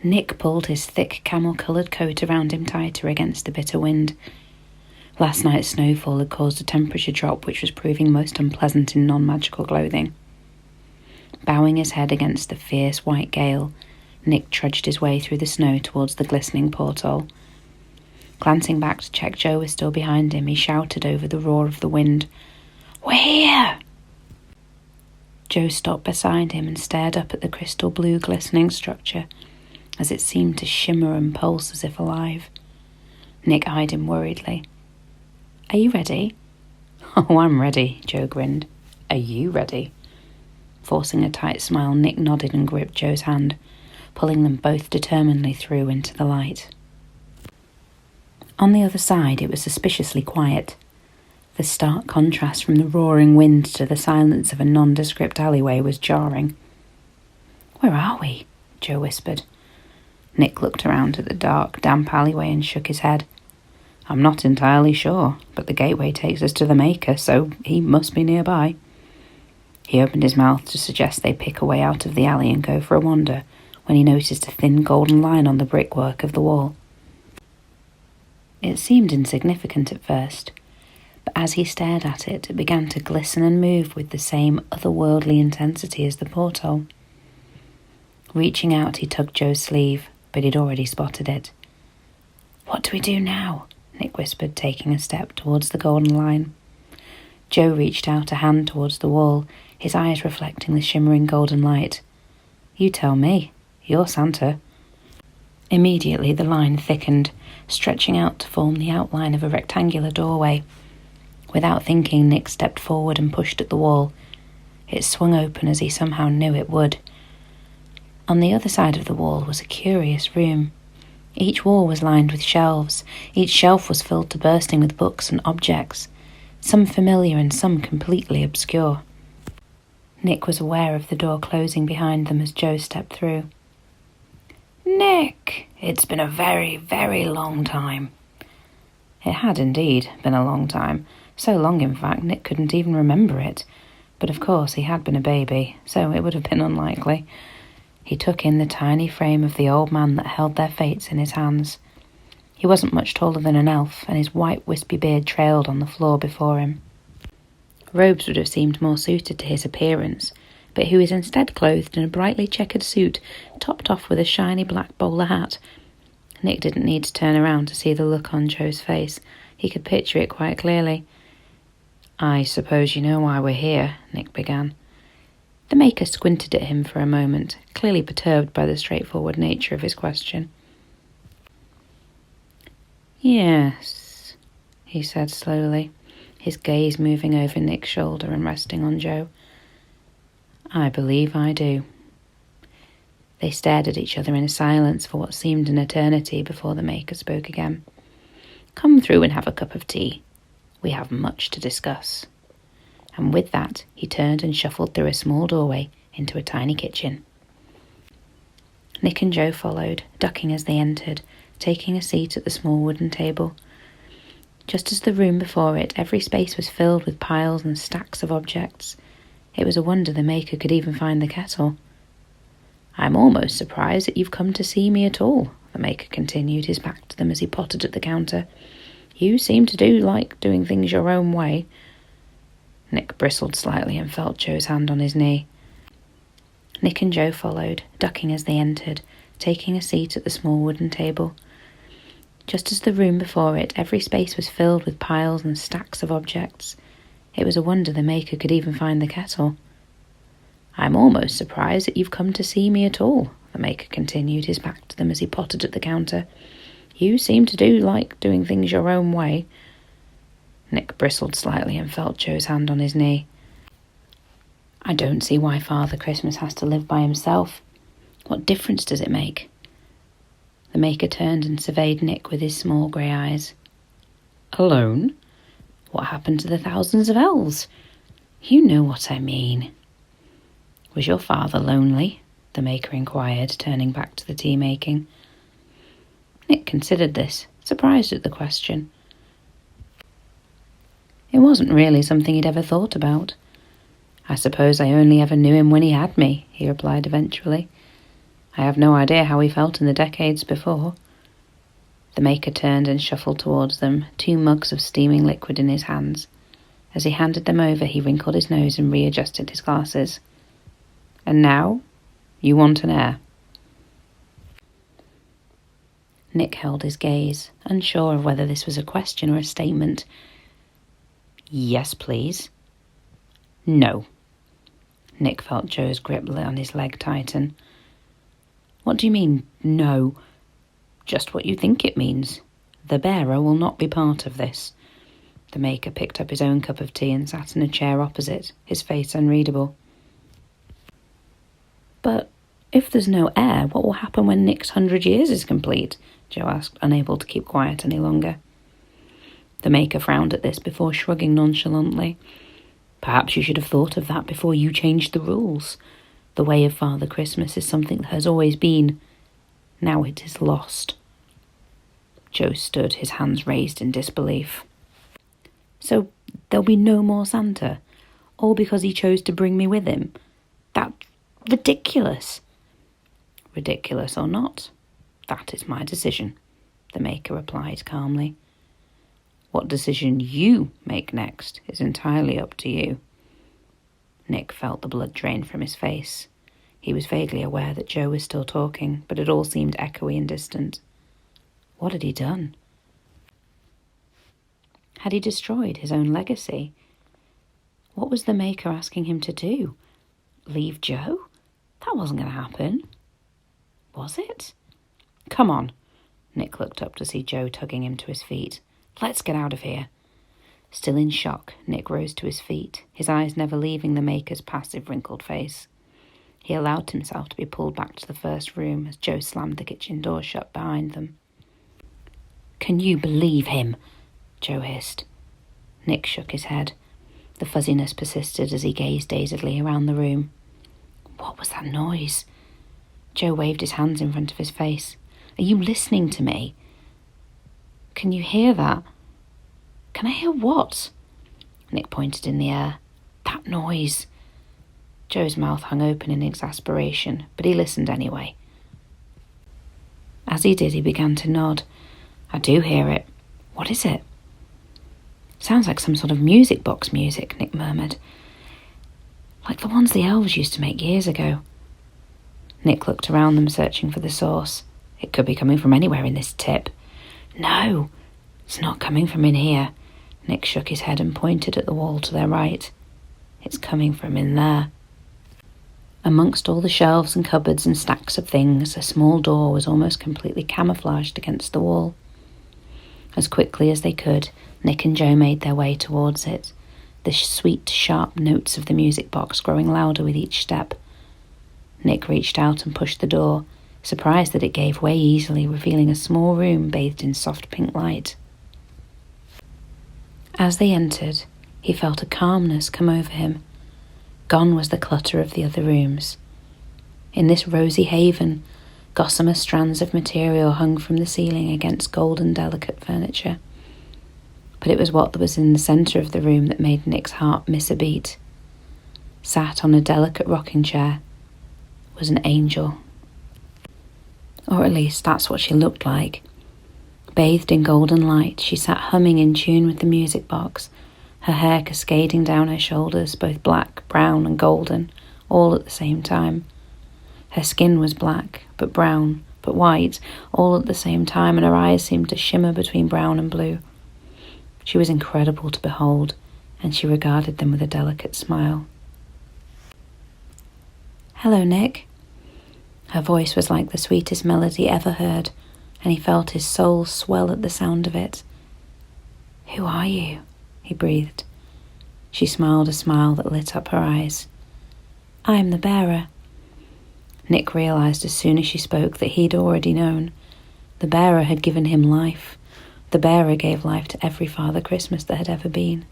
Nick pulled his thick camel-coloured coat around him tighter against the bitter wind. Last night's snowfall had caused a temperature drop which was proving most unpleasant in non-magical clothing. Bowing his head against the fierce white gale, Nick trudged his way through the snow towards the glistening porthole. Glancing back to check Joe was still behind him, he shouted over the roar of the wind, "We're here!" Joe stopped beside him and stared up at the crystal blue glistening structure as it seemed to shimmer and pulse as if alive. Nick eyed him worriedly. "Are you ready?" "Oh, I'm ready," Joe grinned. "Are you ready?" Forcing a tight smile, Nick nodded and gripped Joe's hand, pulling them both determinedly through into the light. On the other side, it was suspiciously quiet. The stark contrast from the roaring wind to the silence of a nondescript alleyway was jarring. "Where are we?" Joe whispered. Nick looked around at the dark, damp alleyway and shook his head. "I'm not entirely sure, but the gateway takes us to the Maker, so he must be nearby." He opened his mouth to suggest they pick a way out of the alley and go for a wander, when he noticed a thin golden line on the brickwork of the wall. It seemed insignificant at first, but as he stared at it, it began to glisten and move with the same otherworldly intensity as the porthole. Reaching out, he tugged Joe's sleeve, but he'd already spotted it. "What do we do now?" Nick whispered, taking a step towards the golden line. Joe reached out a hand towards the wall, his eyes reflecting the shimmering golden light. "You tell me. You're Santa." Immediately the line thickened, stretching out to form the outline of a rectangular doorway. Without thinking, Nick stepped forward and pushed at the wall. It swung open as he somehow knew it would. On the other side of the wall was a curious room. Each wall was lined with shelves. Each shelf was filled to bursting with books and objects, some familiar and some completely obscure. Nick was aware of the door closing behind them as Joe stepped through. "Nick, it's been a very, very long time." It had indeed been a long time, so long in fact Nick couldn't even remember it. But of course he had been a baby, so it would have been unlikely. He took in the tiny frame of the old man that held their fates in his hands. He wasn't much taller than an elf, and his white wispy beard trailed on the floor before him. Robes would have seemed more suited to his appearance, but he was instead clothed in a brightly checkered suit, topped off with a shiny black bowler hat. Nick didn't need to turn around to see the look on Joe's face. He could picture it quite clearly. "I suppose you know why we're here," Nick began. The Maker squinted at him for a moment, clearly perturbed by the straightforward nature of his question. "Yes," he said slowly, his gaze moving over Nick's shoulder and resting on Joe. "I believe I do." They stared at each other in silence for what seemed an eternity before the Maker spoke again. "Come through and have a cup of tea. We have much to discuss." And with that, he turned and shuffled through a small doorway into a tiny kitchen. Nick and Joe followed, ducking as they entered, taking a seat at the small wooden table. Just as the room before it, every space was filled with piles and stacks of objects. It was a wonder the Maker could even find the kettle. "I'm almost surprised that you've come to see me at all," the Maker continued, his back to them as he pottered at the counter. "You seem to like doing things your own way." Nick bristled slightly and felt Joe's hand on his knee. Nick and Joe followed, ducking as they entered, taking a seat at the small wooden table. Just as the room before it, every space was filled with piles and stacks of objects. It was a wonder the Maker could even find the kettle. "I'm almost surprised that you've come to see me at all," the Maker continued, his back to them as he pottered at the counter. "You seem to like doing things your own way." Nick bristled slightly and felt Joe's hand on his knee. "I don't see why Father Christmas has to live by himself. What difference does it make?" The Maker turned and surveyed Nick with his small grey eyes. "Alone? What happened to the thousands of elves? You know what I mean." "Was your father lonely?" the Maker inquired, turning back to the tea-making. Nick considered this, surprised at the question. It wasn't really something he'd ever thought about. "I suppose I only ever knew him when he had me," he replied eventually. I have no idea how he felt in the decades before. The Maker turned and shuffled towards them, 2 mugs of steaming liquid in his hands. As he handed them over, he wrinkled his nose and readjusted his glasses. And now, you want an heir? Nick held his gaze, unsure of whether this was a question or a statement. Yes, please. No. Nick felt Joe's grip on his leg tighten. What do you mean, no? Just what you think it means. The bearer will not be part of this. The Maker picked up his own cup of tea and sat in a chair opposite, his face unreadable. But if there's no heir, what will happen when Nick's 100 years is complete? Joe asked, unable to keep quiet any longer. The Maker frowned at this before shrugging nonchalantly. Perhaps you should have thought of that before you changed the rules. The way of Father Christmas is something that has always been. Now it is lost. Joe stood, his hands raised in disbelief. So there'll be no more Santa? All because he chose to bring me with him? That's ridiculous. Ridiculous or not, that is my decision, the Maker replied calmly. What decision you make next is entirely up to you. Nick felt the blood drain from his face. He was vaguely aware that Joe was still talking, but it all seemed echoey and distant. What had he done? Had he destroyed his own legacy? What was the Maker asking him to do? Leave Joe? That wasn't going to happen. Was it? Come on. Nick looked up to see Joe tugging him to his feet. Let's get out of here. Still in shock, Nick rose to his feet, his eyes never leaving the Maker's passive, wrinkled face. He allowed himself to be pulled back to the first room as Joe slammed the kitchen door shut behind them. Can you believe him? Joe hissed. Nick shook his head. The fuzziness persisted as he gazed dazedly around the room. What was that noise? Joe waved his hands in front of his face. Are you listening to me? Can you hear that? Can I hear what? Nick pointed in the air. That noise. Joe's mouth hung open in exasperation, but he listened anyway. As he did, he began to nod. I do hear it. What is it? Sounds like some sort of music box music, Nick murmured. Like the ones the elves used to make years ago. Nick looked around them, searching for the source. It could be coming from anywhere in this tip. No, it's not coming from in here. Nick shook his head and pointed at the wall to their right. It's coming from in there. Amongst all the shelves and cupboards and stacks of things, a small door was almost completely camouflaged against the wall. As quickly as they could, Nick and Joe made their way towards it, the sweet, sharp notes of the music box growing louder with each step. Nick reached out and pushed the door, surprised that it gave way easily, revealing a small room bathed in soft pink light. As they entered, he felt a calmness come over him. Gone was the clutter of the other rooms. In this rosy haven, gossamer strands of material hung from the ceiling against golden, delicate furniture. But it was what was in the centre of the room that made Nick's heart miss a beat. Sat on a delicate rocking chair was an angel. Or at least that's what she looked like. Bathed in golden light, she sat humming in tune with the music box, her hair cascading down her shoulders, both black, brown and golden, all at the same time. Her skin was black, but brown, but white, all at the same time, and her eyes seemed to shimmer between brown and blue. She was incredible to behold, and she regarded them with a delicate smile. Hello, Nick. Her voice was like the sweetest melody ever heard, and he felt his soul swell at the sound of it. Who are you? He breathed. She smiled a smile that lit up her eyes. I am the bearer. Nick realized as soon as she spoke that he'd already known. The bearer had given him life. The bearer gave life to every Father Christmas that had ever been.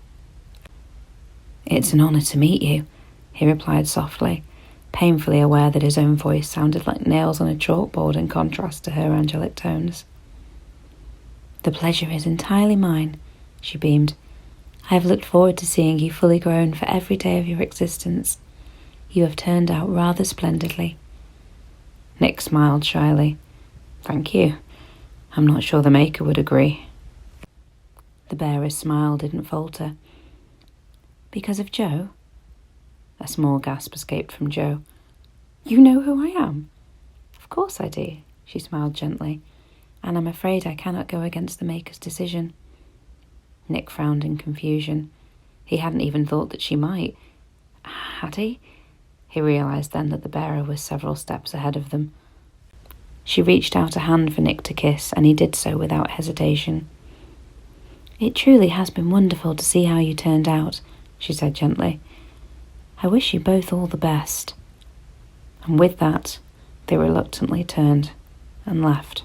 It's an honor to meet you, he replied softly, painfully aware that his own voice sounded like nails on a chalkboard in contrast to her angelic tones. The pleasure is entirely mine, she beamed. I have looked forward to seeing you fully grown for every day of your existence. You have turned out rather splendidly. Nick smiled shyly. Thank you. I'm not sure the Maker would agree. The bearer's smile didn't falter. Because of Joe? A small gasp escaped from Jo. You know who I am? Of course I do, she smiled gently, and I'm afraid I cannot go against the Maker's decision. Nick frowned in confusion. He hadn't even thought that she might. Had he? He realised then that the bearer was several steps ahead of them. She reached out a hand for Nick to kiss, and he did so without hesitation. It truly has been wonderful to see how you turned out, she said gently. I wish you both all the best. And with that, they reluctantly turned and left.